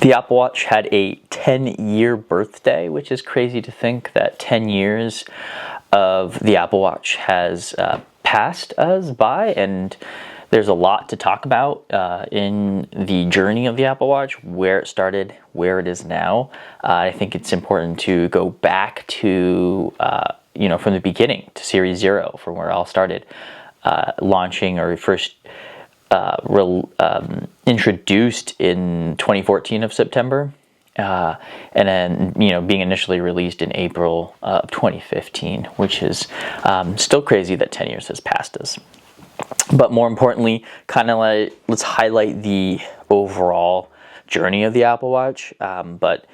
The Apple Watch had a 10-year birthday, which is crazy to think that 10 years of the Apple Watch has passed us by, and there's a lot to talk about in the journey of the Apple Watch, where it started, where it is now. I think it's important to go back to, from the beginning, to Series 0, from where it all started, launching or first introduced in 2014 of September, and then being initially released in April of 2015, which is still crazy that 10 years has passed us. But more importantly, let's highlight the overall journey of the Apple Watch, but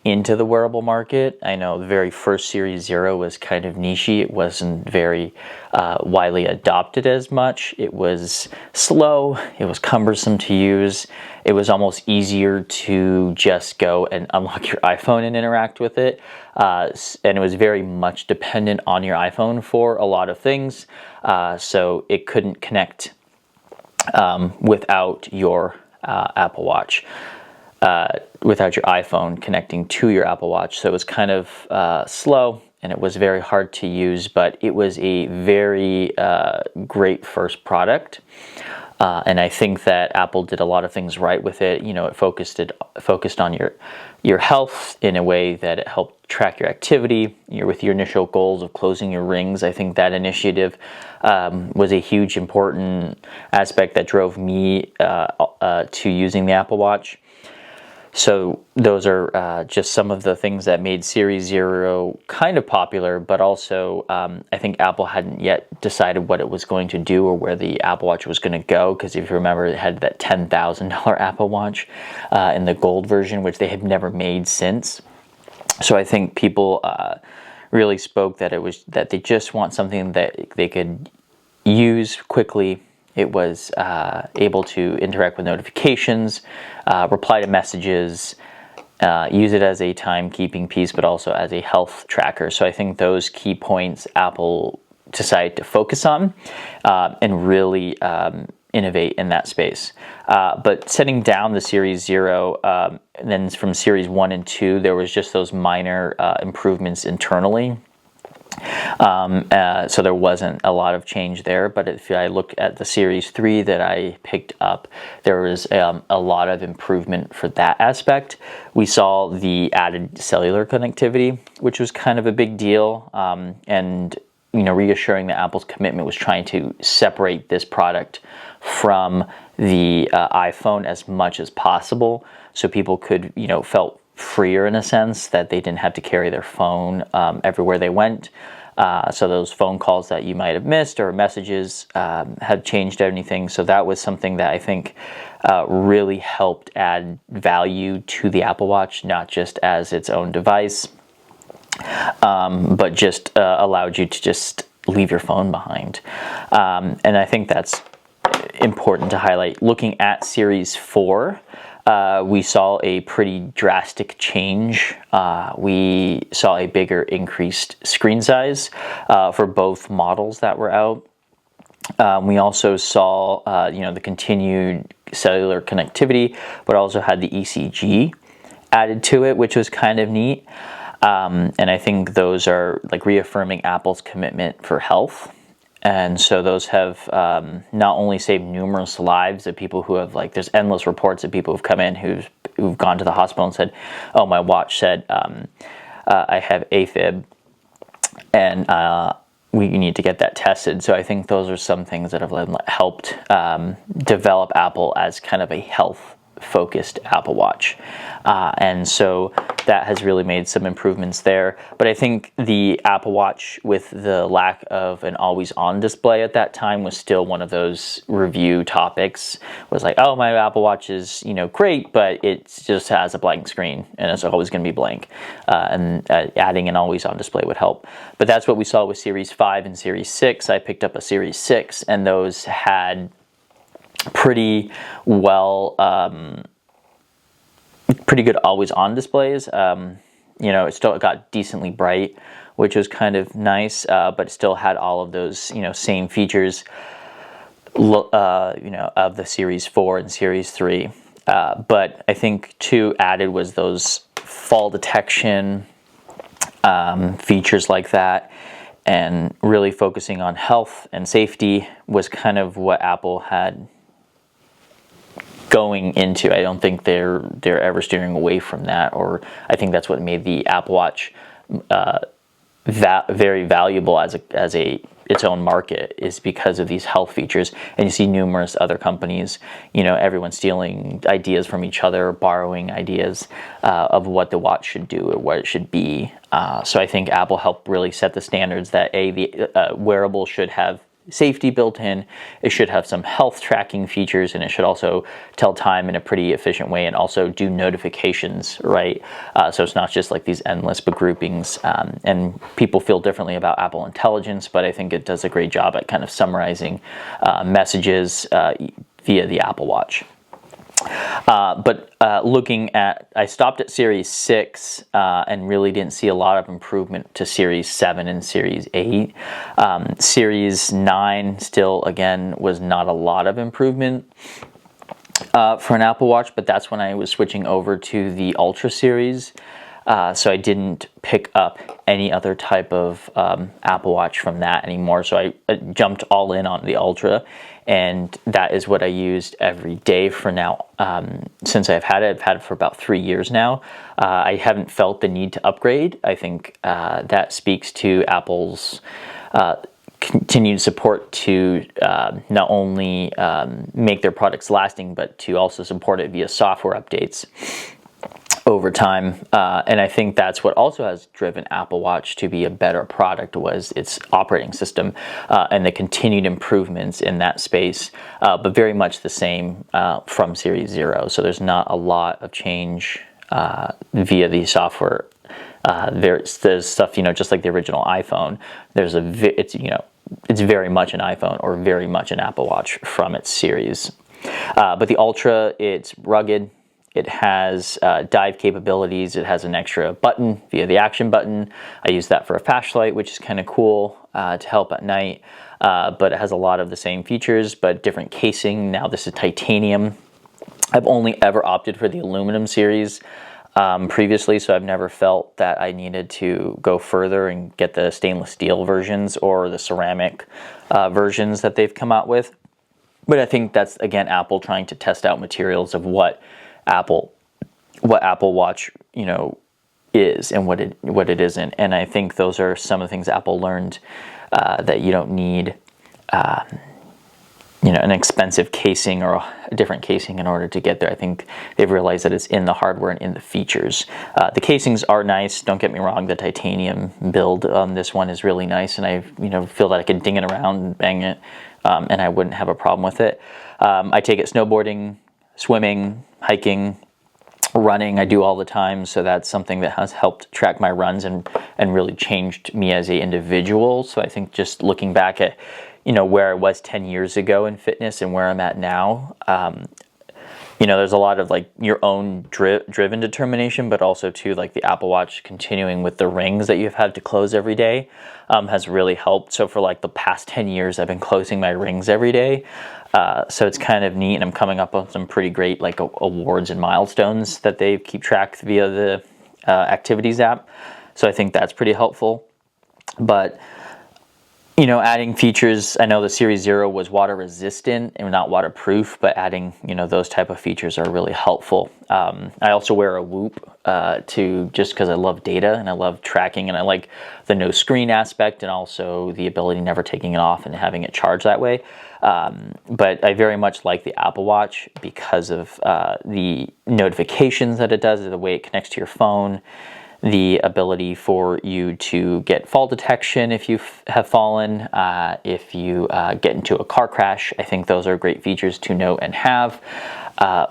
into the wearable market. I know the very first Series 0 was kind of niche-y. It wasn't very widely adopted as much. It was slow. It was cumbersome to use. It was almost easier to just go and unlock your iPhone and interact with it. And it was very much dependent on your iPhone for a lot of things. So it couldn't connect without your Apple Watch. Without your iPhone connecting to your Apple Watch. So it was kind of slow, and it was very hard to use, but it was a very great first product. And I think that Apple did a lot of things right with it. It focused on your health in a way that it helped track your activity. With your initial goals of closing your rings, I think that initiative was a huge, important aspect that drove me to using the Apple Watch. So those are just some of the things that made Series 0 kind of popular, but also I think Apple hadn't yet decided what it was going to do or where the Apple Watch was going to go, because if you remember, it had that $10,000 Apple Watch in the gold version, which they have never made since. So I think people really spoke that they just want something that they could use quickly. It was able to interact with notifications, reply to messages, use it as a timekeeping piece, but also as a health tracker. So I think those key points Apple decided to focus on and really innovate in that space. But setting down the Series 0, and then from Series 1 and 2, there was just those minor improvements internally. So there wasn't a lot of change there, but if I look at the Series 3 that I picked up, there was a lot of improvement for that aspect. We saw the added cellular connectivity, which was kind of a big deal, and reassuring that Apple's commitment was trying to separate this product from the iPhone as much as possible, so people could felt freer in a sense, that they didn't have to carry their phone everywhere they went. So those phone calls that you might have missed or messages had changed anything. So that was something that I think really helped add value to the Apple Watch, not just as its own device, but just allowed you to just leave your phone behind. And I think that's important to highlight. Looking at Series 4, we saw a pretty drastic change. We saw a bigger increased screen size for both models that were out. We also saw the continued cellular connectivity, but also had the ECG added to it, which was kind of neat. And I think those are like reaffirming Apple's commitment for health. And so those have not only saved numerous lives of people who have, there's endless reports of people who've come in who've gone to the hospital and said, oh, my watch said I have AFib, and we need to get that tested. So I think those are some things that have helped develop Apple as kind of a health-focused Apple Watch. And so that has really made some improvements there. But I think the Apple Watch, with the lack of an always-on display at that time, was still one of those review topics. It was like, oh, my Apple Watch is great, but it just has a blank screen, and it's always going to be blank. And adding an always-on display would help. But that's what we saw with Series 5 and Series 6. I picked up a Series 6, and those had pretty good always-on displays. It still got decently bright, which was kind of nice, but it still had all of those same features of the Series 4 and Series 3. But I think too added was those fall detection features like that, and really focusing on health and safety was kind of what Apple had going into. I don't think they're ever steering away from that, or I think that's what made the Apple Watch very valuable as its own market, is because of these health features. And you see numerous other companies, everyone stealing ideas from each other, borrowing ideas of what the watch should do or what it should be. So I think Apple helped really set the standards that the wearable should have safety built in, it should have some health tracking features, and it should also tell time in a pretty efficient way and also do notifications, right? So it's not just like these endless groupings, and people feel differently about Apple Intelligence, but I think it does a great job at kind of summarizing messages via the Apple Watch. But looking at, I stopped at Series 6 and really didn't see a lot of improvement to Series 7 and Series 8. Series 9 still, again, was not a lot of improvement for an Apple Watch, but that's when I was switching over to the Ultra series. So I didn't pick up any other type of Apple Watch from that anymore. So I jumped all in on the Ultra, and that is what I used every day for now. Since I've had it for about 3 years now. I haven't felt the need to upgrade. I think that speaks to Apple's continued support to not only make their products lasting, but to also support it via software updates over time. And I think that's what also has driven Apple Watch to be a better product, was its operating system and the continued improvements in that space, but very much the same from Series 0. So there's not a lot of change via the software. There's stuff, just like the original iPhone, it's very much an iPhone or very much an Apple Watch from its series. But the Ultra, it's rugged. It has dive capabilities. It has an extra button via the action button. I use that for a flashlight, which is kind of cool to help at night. But it has a lot of the same features, but different casing. Now this is titanium. I've only ever opted for the aluminum series previously, so I've never felt that I needed to go further and get the stainless steel versions or the ceramic versions that they've come out with. But I think that's, again, Apple trying to test out materials of what Apple Watch, is and what it isn't. And I think those are some of the things Apple learned, that you don't need, an expensive casing or a different casing in order to get there. I think they've realized that it's in the hardware and in the features. The casings are nice. Don't get me wrong. The titanium build on this one is really nice, and I feel that I can ding it around and bang it, and I wouldn't have a problem with it. I take it snowboarding, swimming, hiking, running. I do all the time, so that's something that has helped track my runs and really changed me as an individual. So I think just looking back at where I was 10 years ago in fitness and where I'm at now, there's a lot of like your own driven determination, but also too like the Apple Watch continuing with the rings that you've had to close every day has really helped. So for like the past 10 years, I've been closing my rings every day. So it's kind of neat, and I'm coming up on some pretty great like awards and milestones that they keep track via the Activities app. So I think that's pretty helpful. But adding features, I know the Series 0 was water resistant and not waterproof, but adding, those type of features are really helpful. I also wear a Whoop just because I love data and I love tracking, and I like the no screen aspect and also the ability never taking it off and having it charge that way. But I very much like the Apple Watch because of the notifications that it does, the way it connects to your phone, the ability for you to get fall detection if you have fallen, if you get into a car crash. I think those are great features to know and have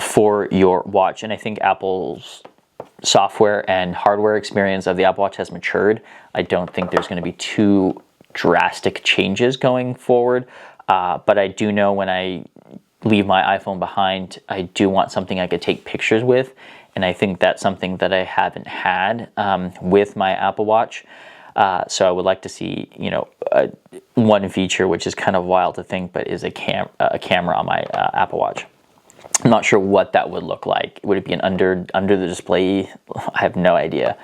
for your watch. And I think Apple's software and hardware experience of the Apple Watch has matured. I don't think there's going to be too drastic changes going forward. But I do know when I leave my iPhone behind, I do want something I could take pictures with. And I think that's something that I haven't had with my Apple Watch. So I would like to see, one feature, which is kind of wild to think, but is a camera on my Apple Watch. I'm not sure what that would look like. Would it be an under the display? I have no idea.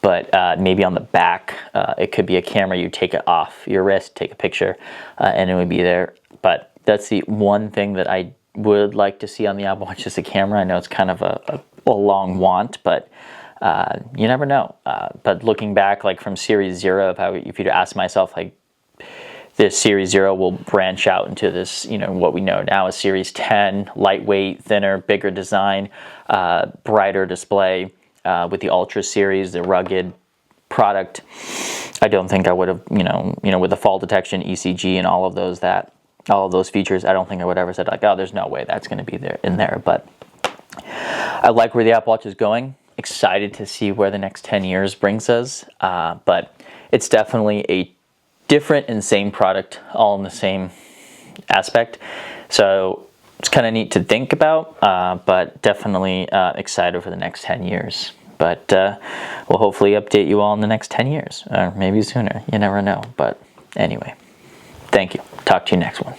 But maybe on the back, it could be a camera. You take it off your wrist, take a picture, and it would be there. But that's the one thing that I would like to see on the Apple Watch, is a camera. I know it's kind of a long want, but you never know. But looking back, like from Series 0, if you'd ask myself, like, this Series 0 will branch out into this, what we know now as Series 10, lightweight, thinner, bigger design, brighter display, with the Ultra series, the rugged product. I don't think I would have, with the fall detection, ECG, and all of those features, I don't think I would ever said like, oh, there's no way that's going to be in there. But I like where the Apple Watch is going. Excited to see where the next 10 years brings us. But it's definitely a different and same product, all in the same aspect. So it's kind of neat to think about, but definitely excited for the next 10 years. But we'll hopefully update you all in the next 10 years, or maybe sooner. You never know. But anyway, thank you. Talk to you next one.